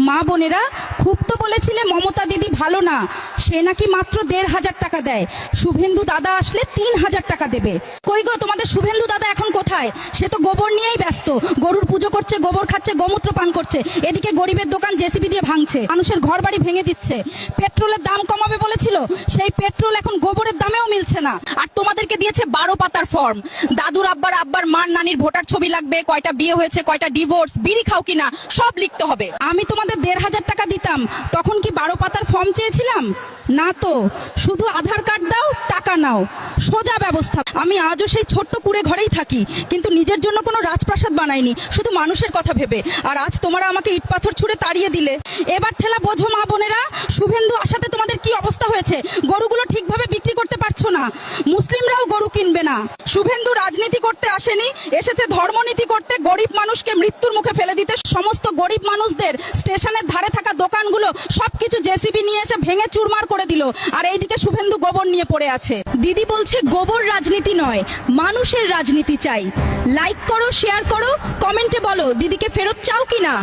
মা বোনেরা, খুব তো বলেছিলে মমতা দিদি ভালো না, সে নাকি মাত্র ১,৫০০ টাকা দেয়। শুভেন্দু দাদা আসলে ৩,০০০ টাকা দেবে। কই গো তোমাদের শুভেন্দু দাদা এখন কোথায়? সে তো গোবর নিয়েই ব্যস্ত, গরুর পুজো করছে, গোবর খাচ্ছে, গোমূত্র পান করছে, এদিকে গরিবের দোকান জেসিবি দিয়ে ভাঙছে, মানুষের ঘর বাড়ি ভেঙে দিচ্ছে। পেট্রোলের দাম কমাবে বলেছিল, সেই পেট্রোল এখন গোবরের দামেও মিলছে না। আর তোমাদেরকে দিয়েছে ১২ পাতার ফর্ম, দাদুর আব্বার মার নানির ভোটার ছবি লাগবে, কয়টা বিয়ে হয়েছে, কয়টা ডিভোর্স, বিড়ি খাও কিনা, সব লিখতে হবে। আমি তোমাদের ১,৫০০ টাকা দিতাম, তখন কি ১২ পাতার ফর্ম চেয়েছিলাম? না তো, শুধু আধার কার্ড দাও, টাকা নাও, সোজা ব্যবস্থা। আমি আজও সেই ছোট্ট কুড়ে ঘরেই থাকি, কিন্তু নিজের জন্য কোনো রাজপ্রাসাদ বানাইনি, শুধু মানুষের কথা ভেবে। আর আজ তোমরা আমাকে ইট পাথর ছুঁড়ে তাড়িয়ে দিলে। এবার ঠেলা বোঝো মা বোনেরা, শুভেন্দু আসাতে তোমাদের কি অবস্থা হয়েছে। গরুগুলো ঠিকভাবে বিক্রি করতে পারছো না, মুসলিমরাও গরু কিনবে না। শুভেন্দু রাজনীতি করতে আসেনি, এসেছে ধর্মনীতি করতে, গরিব মানুষকে মৃত্যুর মুখে ফেলে দিতে। সমস্ত গরিব মানুষদের স্টেশনের ধারে থাকা দোকানগুলো সবকিছু জেসিবি নিয়ে এসে ভেঙে চুরমার করে দিল। আর এইদিকে শুভেন্দু গোবর নিয়ে পড়ে আছে। দিদি বলছে গোবর রাজনীতি নয়, মানুষের রাজনীতি চাই। লাইক করো, শেয়ার করো, কমেন্টে বলো দিদিকে ফেরত চাও কিনা।